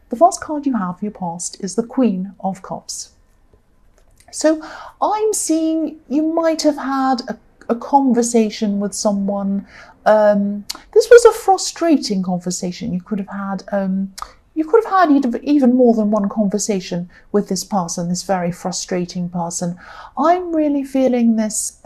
The first card you have for your past is the Queen of Cups. So I'm seeing you might have had a conversation with someone. This was a frustrating conversation. You could have had even more than one conversation with this person, this very frustrating person. I'm really feeling this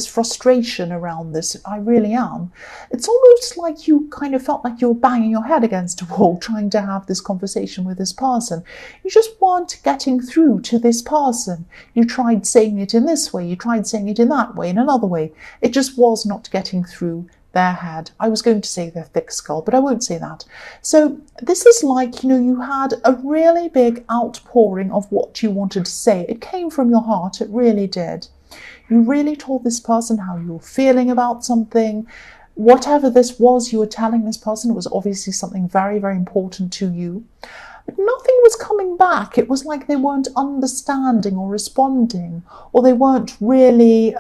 frustration around this. I really am. It's almost like you kind of felt like you were banging your head against a wall trying to have this conversation with this person. You just weren't getting through to this person. You tried saying it in this way, you tried saying it in that way, in another way. It just was not getting through their head. I was going to say their thick skull, but I won't say that. So this is like, you had a really big outpouring of what you wanted to say. It came from your heart. It really did. You really told this person how you were feeling about something. Whatever this was you were telling this person, it was obviously something very, very important to you. But nothing was coming back. It was like they weren't understanding or responding, or they weren't really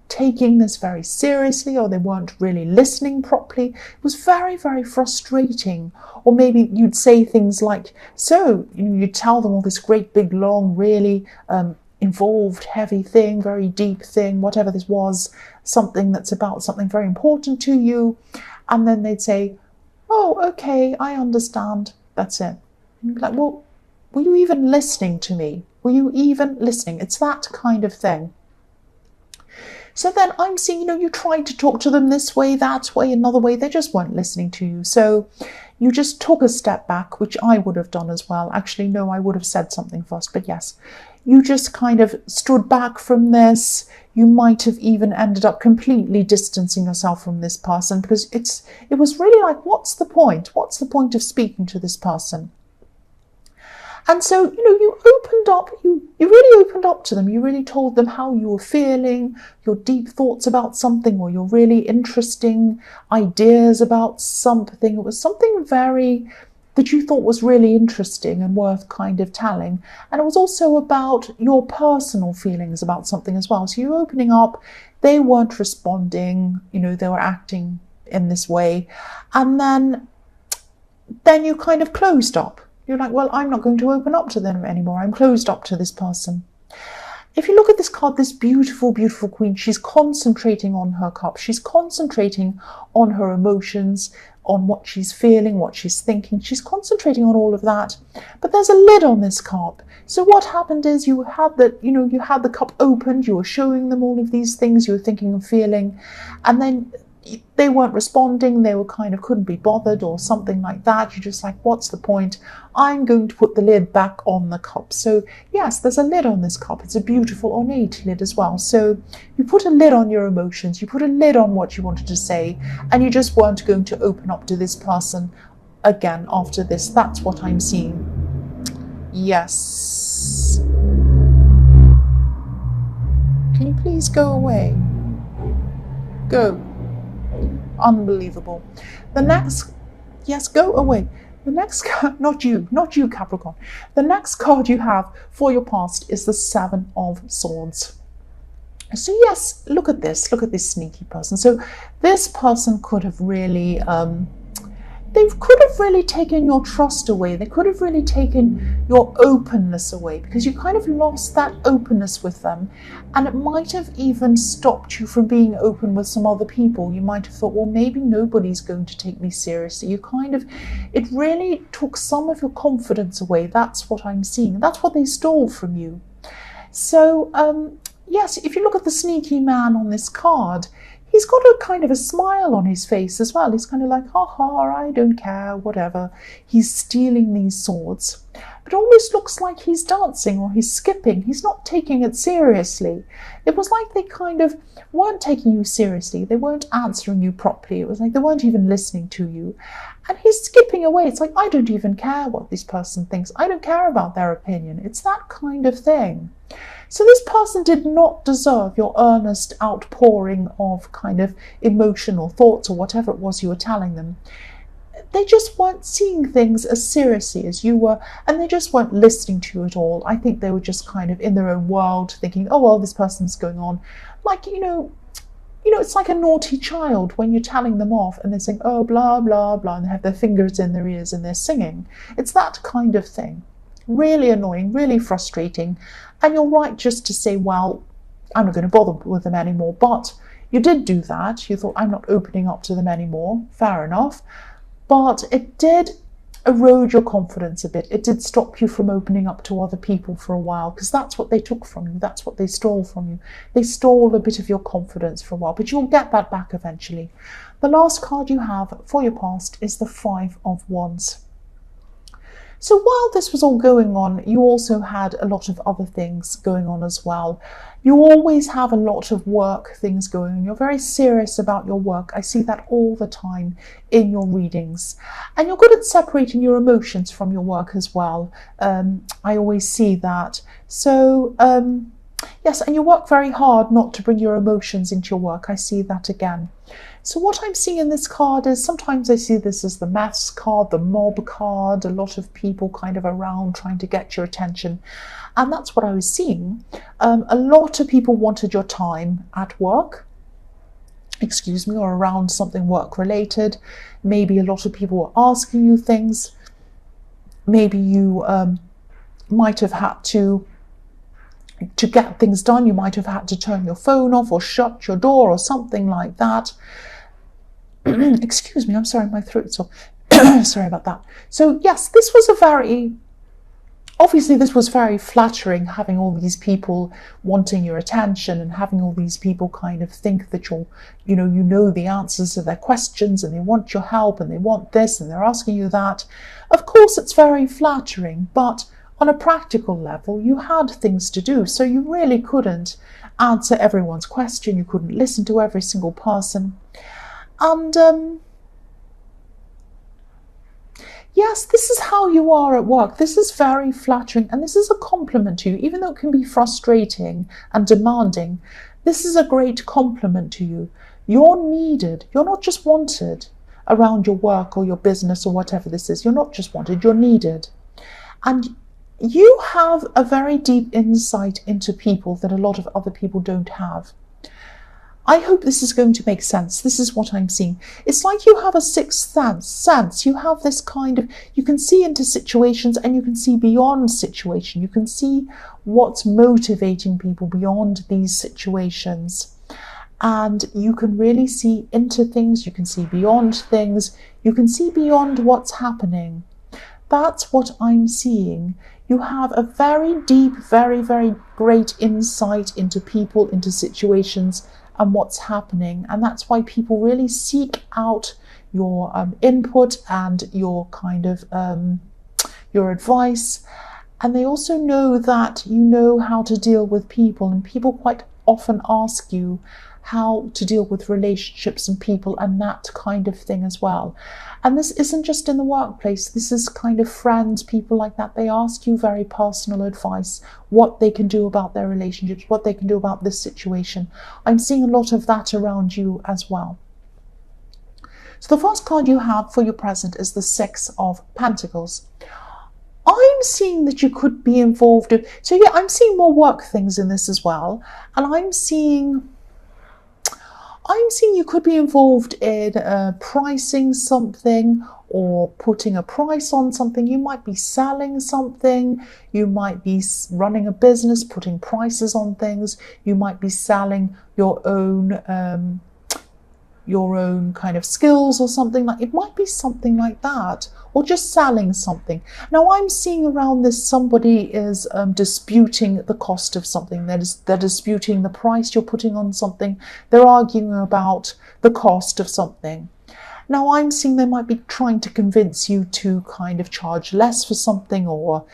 taking this very seriously, or they weren't really listening properly. It was very, very frustrating. Or maybe you'd say things like, so you'd tell them all this great big long really involved heavy thing, very deep thing, whatever this was, something that's about something very important to you, and then they'd say, oh, okay, I understand, that's it. And you'd be like, well, were you even listening to me? Were you even listening? It's that kind of thing. So then I'm seeing, you tried to talk to them this way, that way, another way. They just weren't listening to you. So you just took a step back, which I would have done as well. Actually, no, I would have said something first. But yes, you just kind of stood back from this. You might have even ended up completely distancing yourself from this person, because it was really like, what's the point? What's the point of speaking to this person? And so, you opened up, you really opened up to them. You really told them how you were feeling, your deep thoughts about something, or your really interesting ideas about something. It was something that you thought was really interesting and worth kind of telling. And it was also about your personal feelings about something as well. So you're opening up, they weren't responding, they were acting in this way. And then you kind of closed up. You're like, well, I'm not going to open up to them anymore. I'm closed up to this person. If you look at this card, this beautiful, beautiful queen, she's concentrating on her cup. She's concentrating on her emotions, on what she's feeling, what she's thinking. She's concentrating on all of that. But there's a lid on this cup. So what happened is you had the cup opened. You were showing them all of these things you were thinking and feeling. And then they weren't responding, they were kind of couldn't be bothered or something like that. You're just like, what's the point? I'm going to put the lid back on the cup. So yes, there's a lid on this cup. It's a beautiful ornate lid as well. So you put a lid on your emotions, you put a lid on what you wanted to say, and you just weren't going to open up to this person again after this. That's what I'm seeing. Yes. Can you please go away? Go. Unbelievable. The next, yes, go away. The next card, not you, Capricorn. The next card you have for your past is the Seven of Swords. So yes, look at this sneaky person. So this person could have really, they could have really taken your trust away. They could have really taken your openness away, because you kind of lost that openness with them. And it might have even stopped you from being open with some other people. You might have thought, well, maybe nobody's going to take me seriously. It really took some of your confidence away. That's what I'm seeing. That's what they stole from you. So, yes, if you look at the sneaky man on this card, he's got a kind of a smile on his face as well. He's kind of like, ha, I don't care, whatever. He's stealing these swords. But it almost looks like he's dancing or he's skipping. He's not taking it seriously. It was like they kind of weren't taking you seriously. They weren't answering you properly. It was like they weren't even listening to you. And he's skipping away. It's like, I don't even care what this person thinks. I don't care about their opinion. It's that kind of thing. So this person did not deserve your earnest outpouring of kind of emotional thoughts or whatever it was you were telling them. They just weren't seeing things as seriously as you were, and they just weren't listening to you at all. I think they were just kind of in their own world thinking, oh, well, this person's going on. Like, you know, it's like a naughty child when you're telling them off and they're saying, oh, blah, blah, blah, and they have their fingers in their ears and they're singing. It's that kind of thing. Really annoying, really frustrating. And you're right just to say, well, I'm not going to bother with them anymore. But you did do that. You thought, I'm not opening up to them anymore. Fair enough. But it did erode your confidence a bit. It did stop you from opening up to other people for a while, because that's what they took from you. That's what they stole from you. They stole a bit of your confidence for a while, but you'll get that back eventually. The last card you have for your past is the Five of Wands. So while this was all going on, you also had a lot of other things going on as well. You always have a lot of work things going on. You're very serious about your work. I see that all the time in your readings. And you're good at separating your emotions from your work as well. I always see that. So, yes, and you work very hard not to bring your emotions into your work. I see that again. So what I'm seeing in this card is, sometimes I see this as the maths card, the mob card, a lot of people kind of around trying to get your attention. And that's what I was seeing. A lot of people wanted your time at work, or around something work related. Maybe a lot of people were asking you things. Maybe you might have had to get things done, you might have had to turn your phone off or shut your door or something like that. Excuse me, I'm sorry, my throat's off. Sorry about that. So yes, this was obviously this was very flattering, having all these people wanting your attention and having all these people kind of think that you know the answers to their questions and they want your help and they want this and they're asking you that. Of course, it's very flattering, but on a practical level, you had things to do, so you really couldn't answer everyone's question. You couldn't listen to every single person. And yes, this is how you are at work. This is very flattering, and this is a compliment to you, even though it can be frustrating and demanding. This is a great compliment to you. You're needed. You're not just wanted around your work or your business or whatever this is. You're not just wanted, you're needed. And you have a very deep insight into people that a lot of other people don't have. I hope this is going to make sense. This is what I'm seeing. It's like you have a sixth sense. You have this kind of, you can see into situations and you can see beyond situation. You can see what's motivating people beyond these situations. And you can really see into things. You can see beyond things. You can see beyond what's happening. That's what I'm seeing. You have a very deep, very, very great insight into people, into situations and what's happening. And that's why people really seek out your input and your kind of your advice. And they also know that you know how to deal with people, and people quite often ask you how to deal with relationships and people and that kind of thing as well. And this isn't just in the workplace, this is kind of friends, people like that. They ask you very personal advice, what they can do about their relationships, what they can do about this situation. I'm seeing a lot of that around you as well. So the first card you have for your present is the Six of Pentacles. I'm seeing that you could be involved in, so yeah, I'm seeing more work things in this as well. And I'm seeing you could be involved in pricing something or putting a price on something. You might be selling something. You might be running a business, putting prices on things. You might be selling your own kind of skills or something like. It might be something like that, or just selling something. Now I'm seeing around this, somebody is disputing the cost of something. They're disputing the price you're putting on something. They're arguing about the cost of something. Now I'm seeing they might be trying to convince you to kind of charge less for something or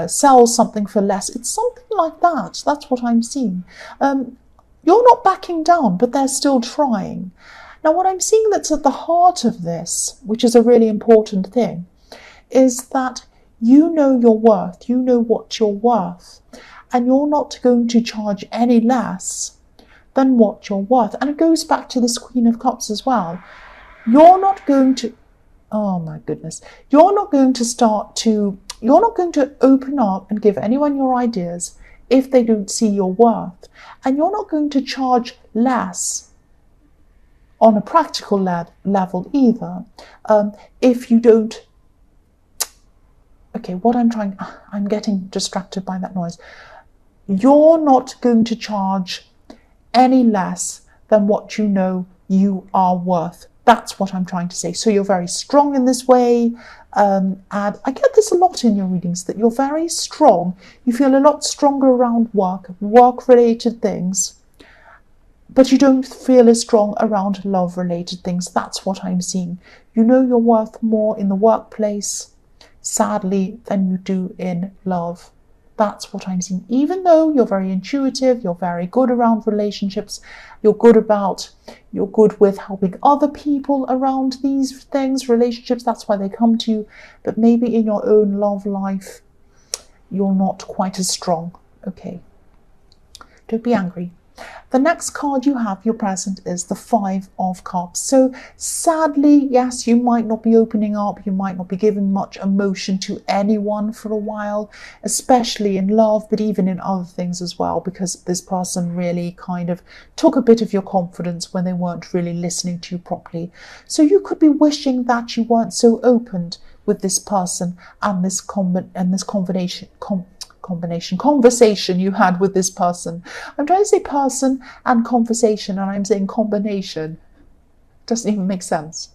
sell something for less. It's something like that. That's what I'm seeing. You're not backing down, but they're still trying. Now, what I'm seeing that's at the heart of this, which is a really important thing, is that you know your worth, you know what you're worth, and you're not going to charge any less than what you're worth. And it goes back to this Queen of Cups as well. You're not going to, oh my goodness, you're not going to open up and give anyone your ideas if they don't see your worth. And you're not going to charge less on a practical level either. If you don't, okay, I'm getting distracted by that noise. You're not going to charge any less than what you know you are worth. That's what I'm trying to say. So you're very strong in this way. And I get this a lot in your readings, that you're very strong. You feel a lot stronger around work-related things, but you don't feel as strong around love-related things. That's what I'm seeing. You know you're worth more in the workplace, sadly, than you do in love. That's what I'm seeing. Even though you're very intuitive, you're very good around relationships, you're good with helping other people around these things, relationships, that's why they come to you. But maybe in your own love life, you're not quite as strong. Okay. Don't be angry. The next card you have, your present, is the Five of Cups. So sadly, yes, you might not be opening up. You might not be giving much emotion to anyone for a while, especially in love, but even in other things as well, because this person really kind of took a bit of your confidence when they weren't really listening to you properly. So you could be wishing that you weren't so opened with this person and this conversation you had with this person. I'm trying to say person and conversation, and I'm saying combination. Doesn't even make sense.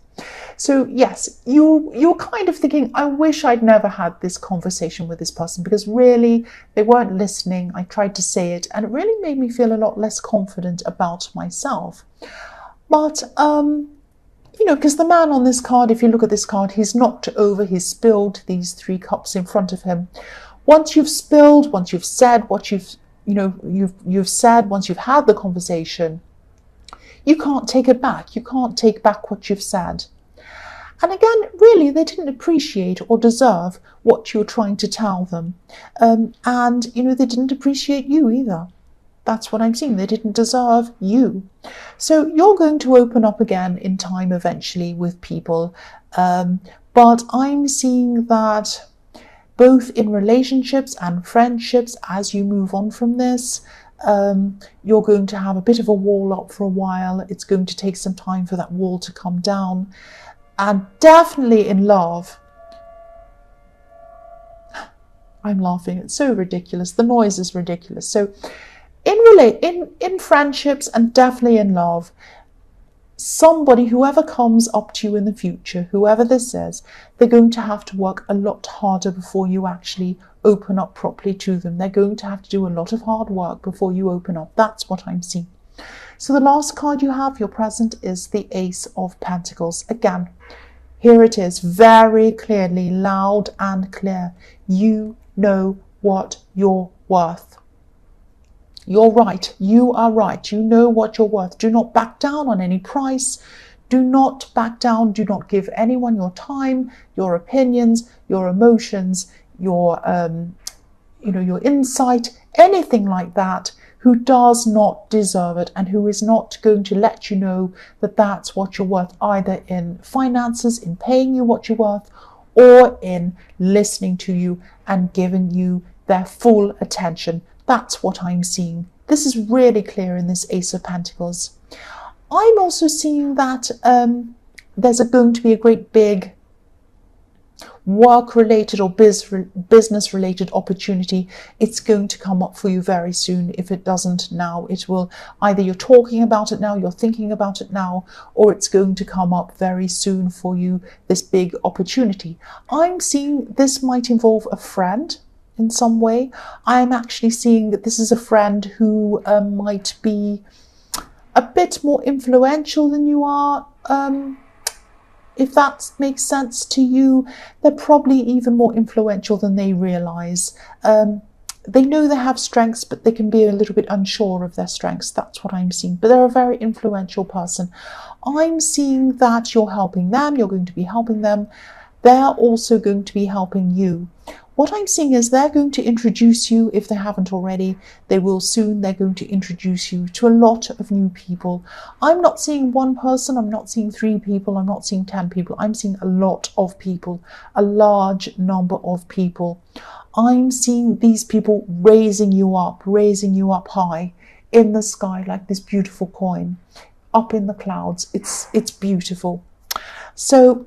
So yes, you're kind of thinking, I wish I'd never had this conversation with this person, because really they weren't listening. I tried to say it and it really made me feel a lot less confident about myself. But because the man on this card, if you look at this card, he's knocked over, he's spilled these 3 cups in front of him. Once you've spilled, once you've said what you've said, once you've had the conversation, you can't take it back. You can't take back what you've said. And again, really, they didn't appreciate or deserve what you were trying to tell them. And they didn't appreciate you either. That's what I'm seeing. They didn't deserve you. So you're going to open up again in time eventually with people. But I'm seeing that both in relationships and friendships, as you move on from this, you're going to have a bit of a wall up for a while. It's going to take some time for that wall to come down. And definitely in love, I'm laughing, it's so ridiculous. The noise is ridiculous. So in friendships and definitely in love, somebody, whoever comes up to you in the future, whoever this is, they're going to have to work a lot harder before you actually open up properly to them. They're going to have to do a lot of hard work before you open up. That's what I'm seeing. So the last card you have, your present, is the Ace of Pentacles. Again, here it is, very clearly, loud and clear. You know what you're worth. You're right. You are right. You know what you're worth. Do not back down on any price. Do not back down. Do not give anyone your time, your opinions, your emotions, your insight, anything like that, who does not deserve it and who is not going to let you know that that's what you're worth, either in finances, in paying you what you're worth, or in listening to you and giving you their full attention. That's what I'm seeing. This is really clear in this Ace of Pentacles. I'm also seeing that there's going to be a great big work-related or business-related opportunity. It's going to come up for you very soon. If it doesn't now, it will. Either you're talking about it now, you're thinking about it now, or it's going to come up very soon for you, this big opportunity. I'm seeing this might involve a friend in some way. I'm actually seeing that this is a friend who might be a bit more influential than you are. If that makes sense to you, they're probably even more influential than they realize. They know they have strengths, but they can be a little bit unsure of their strengths. That's what I'm seeing. But they're a very influential person. I'm seeing that you're helping them. You're going to be helping them. They're also going to be helping you. What I'm seeing is they're going to introduce you, if they haven't already, they will soon. They're going to introduce you to a lot of new people. I'm not seeing one person, I'm not seeing 3 people, I'm not seeing 10 people. I'm seeing a lot of people, a large number of people. I'm seeing these people raising you up high in the sky like this beautiful coin. up in the clouds. It's beautiful. So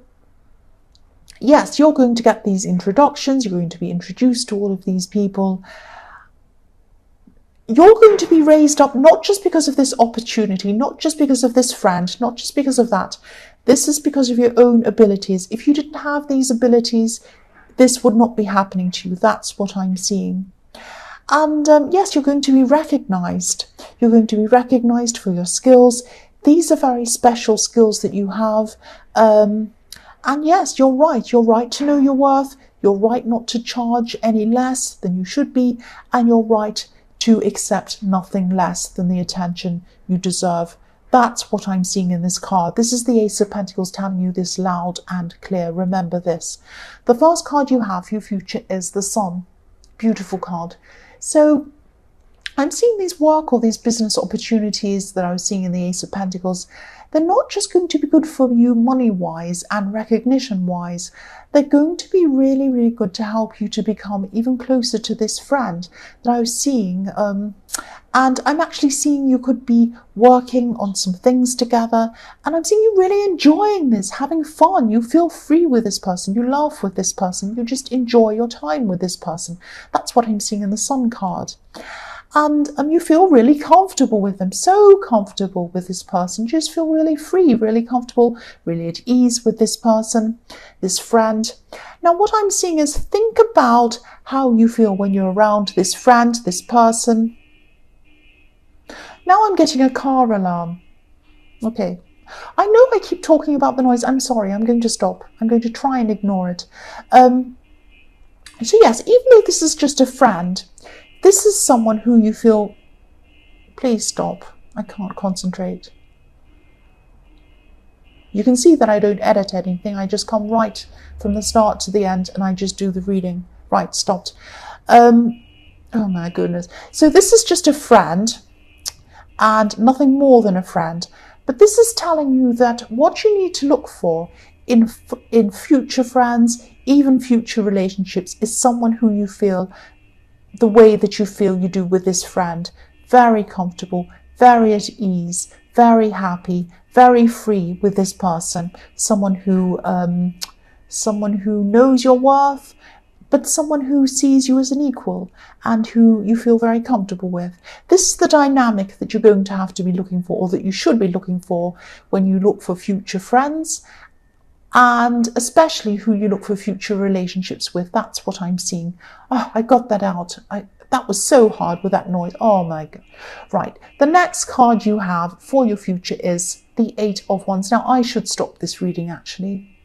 yes, you're going to get these introductions. You're going to be introduced to all of these people. You're going to be raised up, not just because of this opportunity, not just because of this friend, not just because of that. This is because of your own abilities. If you didn't have these abilities, this would not be happening to you. That's what I'm seeing. And yes, you're going to be recognized. You're going to be recognized for your skills. These are very special skills that you have. And yes, you're right. You're right to know your worth. You're right not to charge any less than you should be. And you're right to accept nothing less than the attention you deserve. That's what I'm seeing in this card. This is the Ace of Pentacles telling you this loud and clear. Remember this. The first card you have for your future is the Sun. Beautiful card. So I'm seeing these work or these business opportunities that I was seeing in the Ace of Pentacles. They're not just going to be good for you money-wise and recognition-wise. They're going to be really, really good to help you to become even closer to this friend that I was seeing. And I'm actually seeing you could be working on some things together. And I'm seeing you really enjoying this, having fun. You feel free with this person. You laugh with this person. You just enjoy your time with this person. That's what I'm seeing in the Sun card. And you feel really comfortable with them, so comfortable with this person. You just feel really free, really comfortable, really at ease with this person, this friend. Now, what I'm seeing is think about how you feel when you're around this friend, this person. Now I'm getting a car alarm. Okay. I know I keep talking about the noise. I'm sorry. I'm going to stop. I'm going to try and ignore it. So yes, even though this is just a friend, this is someone who you feel, please stop, I can't concentrate. You can see that I don't edit anything. I just come right from the start to the end and I just do the reading. Right, stopped. Oh my goodness. So this is just a friend and nothing more than a friend. But this is telling you that what you need to look for in future friends, even future relationships, is someone who you feel the way that you feel you do with this friend. Very comfortable, very at ease, very happy, very free with this person. Someone who knows your worth, but someone who sees you as an equal and who you feel very comfortable with. This is the dynamic that you're going to have to be looking for, or that you should be looking for when you look for future friends, and especially who you look for future relationships with. That's what I'm seeing. Oh, I got that out. That was so hard with that noise. Oh my God. Right. The next card you have for your future is the Eight of Wands. Now, I should stop this reading actually,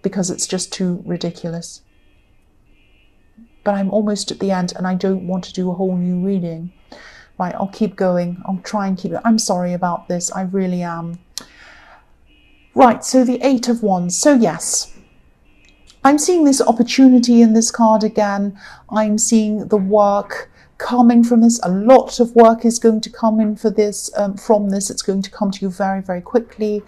because it's just too ridiculous. But I'm almost at the end and I don't want to do a whole new reading. Right, I'll keep going. I'll try and keep it. I'm sorry about this. I really am. Right, so the Eight of Wands. So yes, I'm seeing this opportunity in this card again. I'm seeing the work coming from this. A lot of work is going to come in for this, from this. It's going to come to you very, very quickly.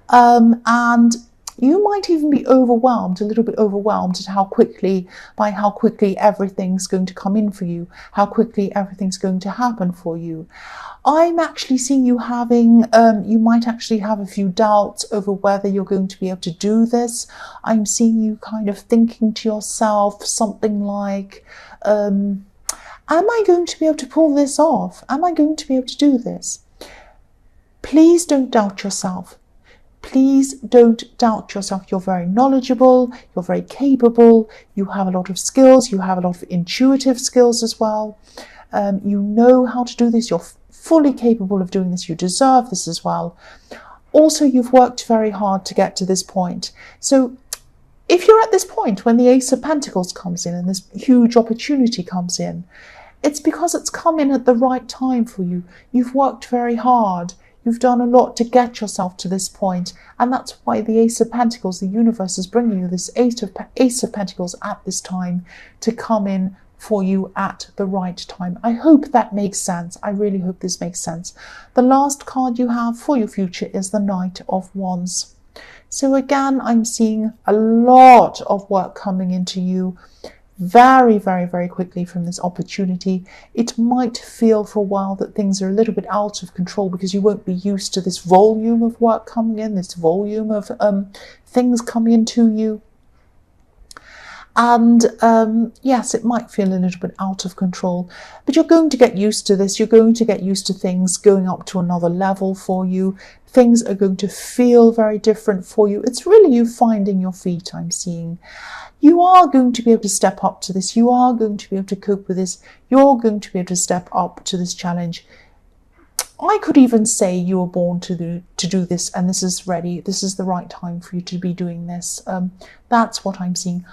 And you might even be overwhelmed, a little bit overwhelmed at how quickly everything's going to come in for you, how quickly everything's going to happen for you. I'm actually seeing you having, you might actually have a few doubts over whether you're going to be able to do this. I'm seeing you kind of thinking to yourself something like, am I going to be able to pull this off? Am I going to be able to do this? Please don't doubt yourself. Please don't doubt yourself. You're very knowledgeable, you're very capable, you have a lot of skills, you have a lot of intuitive skills as well. You know how to do this, you're fully capable of doing this, you deserve this as well. Also, you've worked very hard to get to this point. So if you're at this point when the Ace of Pentacles comes in and this huge opportunity comes in, it's because it's come in at the right time for you. You've worked very hard. You've done a lot to get yourself to this point, and that's why the Ace of Pentacles, the universe, is bringing you this Ace of Pentacles at this time to come in for you at the right time. I hope that makes sense. I really hope this makes sense. The last card you have for your future is the Knight of Wands. So again, I'm seeing a lot of work coming into you. very, very, very quickly from this opportunity. It might feel for a while that things are a little bit out of control because you won't be used to this volume of work coming in, this volume of things coming into you. And yes, it might feel a little bit out of control, but you're going to get used to this. You're going to get used to things going up to another level for you. Things are going to feel very different for you. It's really you finding your feet, I'm seeing. You are going to be able to step up to this. You are going to be able to cope with this. You're going to be able to step up to this challenge. I could even say you were born to do this, and this is ready. This is the right time for you to be doing this. That's what I'm seeing.